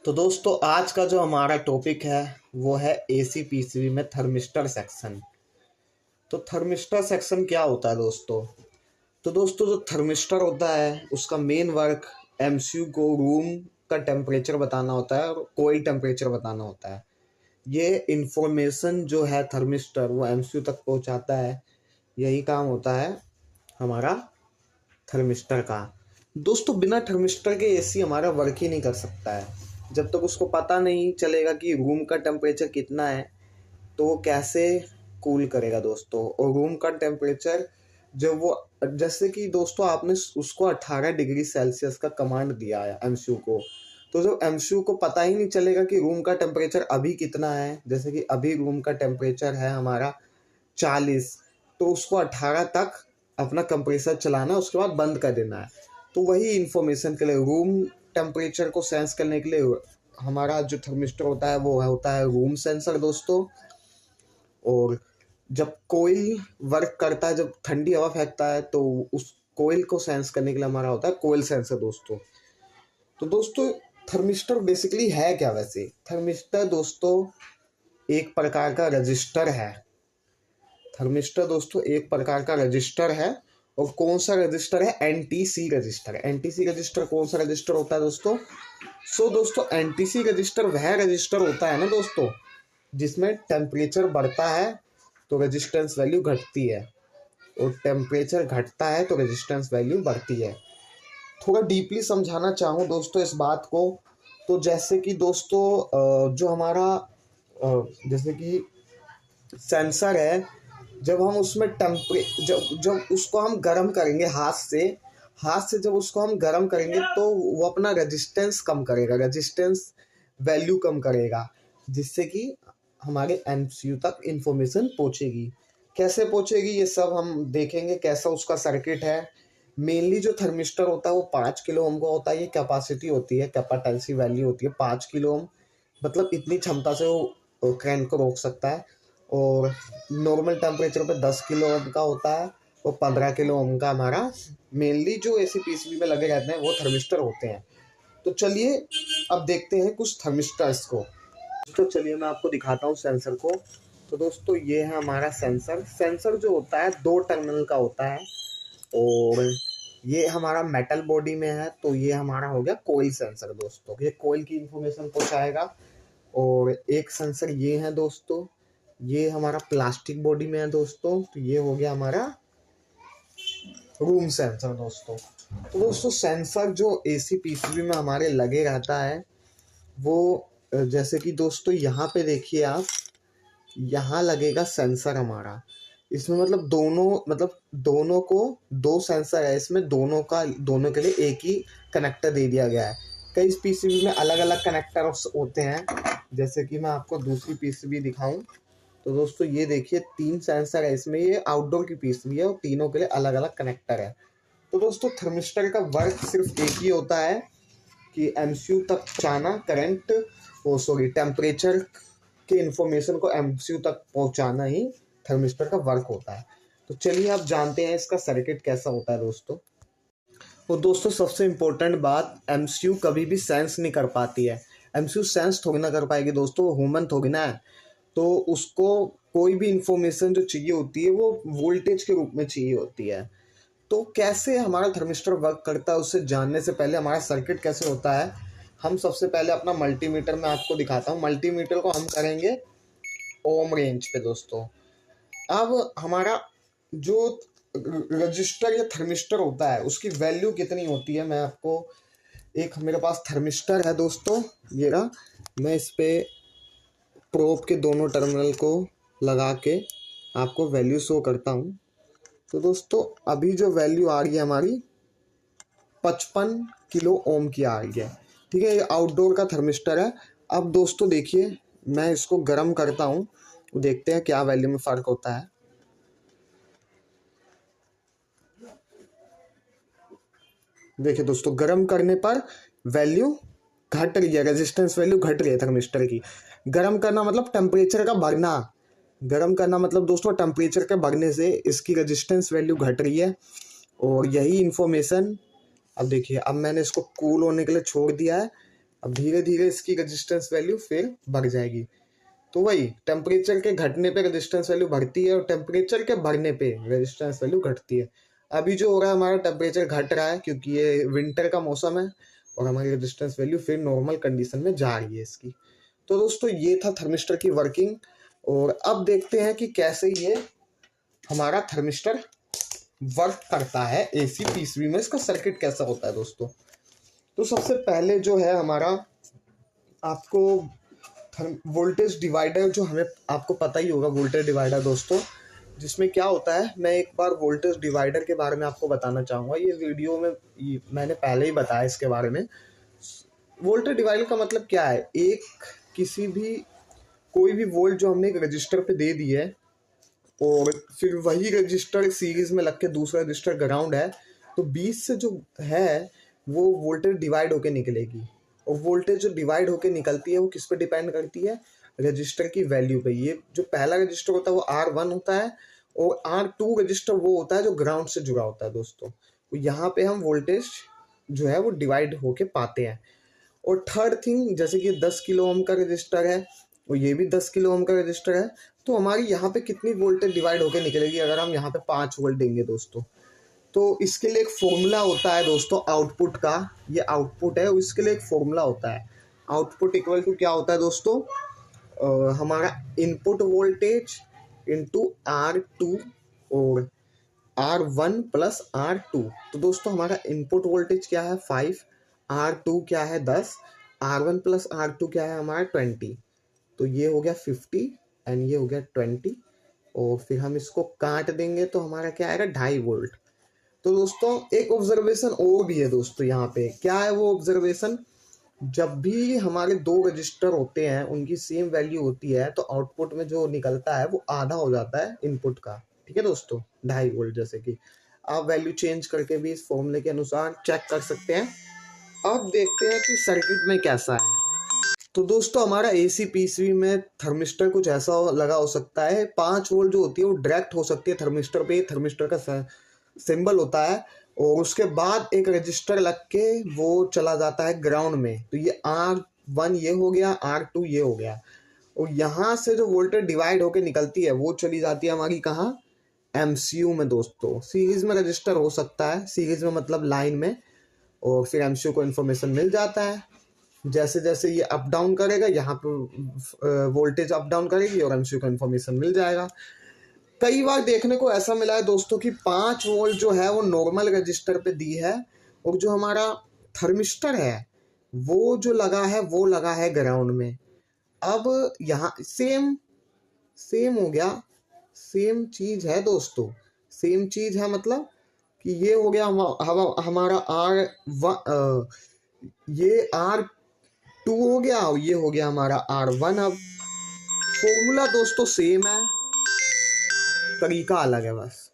तो दोस्तों आज का जो हमारा टॉपिक है वो है एसी पीसीबी में थर्मिस्टर सेक्शन। तो थर्मिस्टर सेक्शन क्या होता है दोस्तों? तो दोस्तों जो थर्मिस्टर होता है उसका मेन वर्क एमसीयू को रूम का टेम्परेचर बताना होता है और कोई टेम्परेचर बताना होता है। ये इंफॉर्मेशन जो है थर्मिस्टर वो एमसीयू तक पहुंचाता है। यही काम होता है हमारा थर्मिस्टर का। दोस्तों बिना थर्मिस्टर के एसी हमारा वर्क ही नहीं कर सकता है। जब तक उसको पता नहीं चलेगा कि रूम का टेम्परेचर कितना है तो वो कैसे कूल करेगा दोस्तों। और रूम का टेम्परेचर जब वो, जैसे कि दोस्तों आपने उसको 18 डिग्री सेल्सियस का कमांड दिया है एमसीयू को, तो जब एमसीयू को पता ही नहीं चलेगा कि रूम का टेम्परेचर अभी कितना है, जैसे कि अभी रूम का टेम्परेचर है हमारा 40, तो उसको 18 तक अपना कंप्रेसर चलाना है, उसके बाद बंद कर देना है। तो वही इंफॉर्मेशन के लिए रूम टेम्परेचर को सेंस करने के लिए हमारा जो थर्मिस्टर होता है वो होता है रूम सेंसर दोस्तों। और जब कोयल वर्क करता है, जब ठंडी हवा फेंकता है, तो उस कोयल को सेंस करने के लिए हमारा होता है कोयल सेंसर दोस्तों। तो दोस्तों थर्मिस्टर बेसिकली है क्या? वैसे थर्मिस्टर दोस्तों एक प्रकार का रजिस्टर है। थर्मिस्टर दोस्तों एक प्रकार का रजिस्टर है। और कौन सा रजिस्टर है? NTC register. एनटीसी रजिस्टर कौन सा रजिस्टर होता है दोस्तों? दोस्तों एनटीसी रजिस्टर वह रजिस्टर होता है ना दोस्तों जिसमें टेम्परेचर बढ़ता है तो रेजिस्टेंस वैल्यू घटती है, और टेम्परेचर घटता है तो रेजिस्टेंस वैल्यू बढ़ती है। थोड़ा डीपली समझाना चाहूँ दोस्तों इस बात को, तो जैसे कि दोस्तों जो हमारा जैसे कि सेंसर है, जब हम उसमें जब जब उसको हम गर्म करेंगे हाथ से जब उसको हम गर्म करेंगे तो वो अपना रेजिस्टेंस कम करेगा, रेजिस्टेंस वैल्यू कम करेगा, जिससे कि हमारे एमसीयू तक इंफॉर्मेशन पहुंचेगी। कैसे पहुंचेगी ये सब हम देखेंगे, कैसा उसका सर्किट है। मेनली जो थर्मिस्टर होता है वो 5 किलो ओम का होता है। ये कैपेसिटी होती है, कैपेसिटी वैल्यू होती है 5 किलो ओम, मतलब इतनी क्षमता से वो करंट को रोक सकता है। और नॉर्मल टेम्परेचर पे 10 किलो ओम का होता है और 15 किलो ओम का हमारा मेनली जो एसी पीसीबी में लगे रहते हैं वो थर्मिस्टर होते हैं। तो चलिए अब देखते हैं कुछ थर्मिस्टर्स को। तो चलिए मैं आपको दिखाता हूँ सेंसर को। तो दोस्तों ये है हमारा सेंसर। सेंसर जो होता है 2 टर्मिनल का होता है, और ये हमारा मेटल बॉडी में है। तो ये हमारा हो गया कोयल सेंसर दोस्तों, ये कोयल की इंफॉर्मेशन पहुंचाएगा। और एक सेंसर ये है दोस्तों, ये हमारा प्लास्टिक बॉडी में है दोस्तों। तो ये हो गया हमारा रूम सेंसर दोस्तों। तो दोस्तों सेंसर जो एसी पीसीबी में हमारे लगे रहता है वो, जैसे कि दोस्तों यहाँ पे देखिए आप, यहाँ लगेगा सेंसर हमारा। इसमें मतलब दोनों को 2 सेंसर है इसमें, दोनों के लिए एक ही कनेक्टर दे दिया गया है। कई पीसीबी में अलग अलग कनेक्टर होते हैं, जैसे कि मैं आपको दूसरी पीसीबी दिखाऊं। तो दोस्तों ये देखिए 3 सेंसर है इसमें, ये आउटडोर की पीसीबी है और तीनों के लिए अलग अलग कनेक्टर है। तो दोस्तों थर्मिस्टर का वर्क सिर्फ एक ही होता है कि एमसीयू तक पहुंचाना करंट, टेम्परेचर के इंफॉर्मेशन को एमसीयू तक पहुंचाना ही थर्मिस्टर का वर्क होता है। तो चलिए आप जानते हैं इसका सर्किट कैसा होता है दोस्तों। तो दोस्तों सबसे इम्पोर्टेंट बात, एमसीयू कभी भी सेंस नहीं कर पाती है। एमसीयू सेंस थोड़ी ना कर पाएगी दोस्तों, वो ह्यूमन थोड़ी ना है। तो उसको कोई भी इंफॉर्मेशन जो चाहिए होती है वो वोल्टेज के रूप में चाहिए होती है। तो कैसे हमारा थर्मिस्टर वर्क करता है उससे जानने से पहले हमारा सर्किट कैसे होता है, हम सबसे पहले अपना मल्टीमीटर में आपको दिखाता हूँ। मल्टीमीटर को हम करेंगे ओम रेंज पे दोस्तों। अब हमारा जो रजिस्टर या थर्मिस्टर होता है उसकी वैल्यू कितनी होती है, मैं आपको, एक मेरे पास थर्मिस्टर है दोस्तों, ये रहा। मैं इस पे प्रोब के दोनों टर्मिनल को लगा के आपको वैल्यू शो करता हूँ। तो दोस्तों अभी जो वैल्यू आ रही है हमारी 55 किलो ओम की आ रही है, ठीक है। ये आउटडोर का थर्मिस्टर है। अब दोस्तों देखिए मैं इसको गर्म करता हूँ, देखते हैं क्या वैल्यू में फ़र्क होता है। देखिए दोस्तों गर्म करने पर वैल्यू घट रही है, रेजिस्टेंस वैल्यू घट रही है थर्मिस्टर की। गर्म करना मतलब टेम्परेचर का बढ़ना, गर्म करना मतलब दोस्तों टेम्परेचर के बढ़ने से इसकी रेजिस्टेंस वैल्यू घट रही है। और यही इन्फॉर्मेशन, अब देखिए अब मैंने इसको कूल होने के लिए छोड़ दिया है, अब धीरे धीरे इसकी रेजिस्टेंस वैल्यू फिर बढ़ जाएगी। तो वही टेम्परेचर के घटने पे रेजिस्टेंस वैल्यू बढ़ती है और टेम्परेचर के बढ़ने पे रेजिस्टेंस वैल्यू घटती है। अभी जो हो रहा है हमारा टेम्परेचर घट रहा है क्योंकि ये विंटर का मौसम है और हमारी रेजिस्टेंस वैल्यू फिर नॉर्मल कंडीशन में जा रही है इसकी। तो दोस्तों ये था थर्मिस्टर की वर्किंग। और अब देखते हैं कि कैसे ये हमारा थर्मिस्टर वर्क करता है एसी पीसीबी में, इसका सर्किट कैसा होता है दोस्तों। तो सबसे पहले जो है हमारा आपको वोल्टेज डिवाइडर, जो हमें आपको पता ही होगा वोल्टेज डिवाइडर दोस्तों, जिसमें क्या होता है, मैं एक बार वोल्टेज डिवाइडर के बारे में आपको बताना चाहूँगा। ये वीडियो में मैंने पहले ही बताया इसके बारे में। वोल्टेज डिवाइडर का मतलब क्या है, एक किसी भी कोई भी वोल्ट जो हमने एक रजिस्टर पे दे दी है और फिर वही रजिस्टर सीरीज में लग के दूसरा रजिस्टर ग्राउंड है, तो बीच से जो है वो वोल्टेज डिवाइड होके निकलेगी। और वोल्टेज जो डिवाइड होके निकलती है वो किस पे डिपेंड करती है, रजिस्टर की वैल्यू पे। ये जो पहला रजिस्टर होता है वो R1 होता है और R2 रजिस्टर वो होता है जो ग्राउंड से जुड़ा होता है दोस्तों। तो यहाँ पे हम वोल्टेज जो है वो डिवाइड होके पाते हैं। और थर्ड थिंग, जैसे कि 10 किलो ओम का रजिस्टर है और ये भी 10 किलो ओम का रजिस्टर है, तो हमारी यहाँ पे कितनी वोल्टेज डिवाइड होके निकलेगी अगर हम यहाँ पे 5 वोल्ट देंगे दोस्तों। तो इसके लिए एक फॉर्मूला होता है दोस्तों आउटपुट का, ये आउटपुट है, इसके लिए एक फॉर्मूला होता है। आउटपुट इक्वल टू क्या होता है दोस्तों, हमारा इनपुट वोल्टेज इंटू R2 और R1 प्लस R2। तो दोस्तों हमारा इनपुट वोल्टेज क्या है 5, R2 क्या है 10, R1 प्लस R2 क्या है हमारा 20। तो ये हो गया 50 एंड ये हो गया 20। और फिर हम इसको काट देंगे तो हमारा क्या आएगा 2.5 वोल्ट। तो दोस्तों एक ऑब्जर्वेशन और भी है दोस्तों, यहाँ पे क्या है वो ऑब्जर्वेशन, जब भी हमारे दो रजिस्टर होते हैं उनकी सेम वैल्यू होती है तो आउटपुट में जो निकलता है वो आधा हो जाता है इनपुट का। ठीक है दोस्तों, 2.5 वोल्ट, जैसे कि आप वैल्यू चेंज करके भी इस फॉर्मूले के अनुसार चेक कर सकते हैं। अब देखते हैं कि सर्किट में कैसा है। तो दोस्तों हमारा एसी पीसीबी में थर्मिस्टर कुछ ऐसा लगा हो सकता है, 5 वोल्ट जो होती है वो डायरेक्ट हो सकती है थर्मिस्टर पे, थर्मिस्टर का सिंबल होता है और उसके बाद एक रजिस्टर लग के वो चला जाता है ग्राउंड में। तो ये R1 ये हो गया, R2 ये हो गया, और यहाँ से जो वोल्टेज डिवाइड होके निकलती है वो चली जाती है हमारी कहाँ, MCU में दोस्तों। सीरीज में रजिस्टर हो सकता है, सीरीज में मतलब लाइन में, और फिर MCU को इन्फॉर्मेशन मिल जाता है। जैसे जैसे ये अप डाउन करेगा यहाँ पर वोल्टेज अप डाउन करेगी और MCU को इन्फॉर्मेशन मिल जाएगा। कई बार देखने को ऐसा मिला है दोस्तों कि 5 वोल्ट जो है वो नॉर्मल रजिस्टर पे दी है और जो हमारा थर्मिस्टर है वो जो लगा है वो लगा है ग्राउंड में। अब यहाँ सेम हो गया, सेम चीज है दोस्तों, सेम चीज है, मतलब कि ये हो गया हमारा ये R2 हो गया और ये हो गया हमारा R1। अब फॉर्मूला दोस्तों सेम है, तरीका अलग है बस।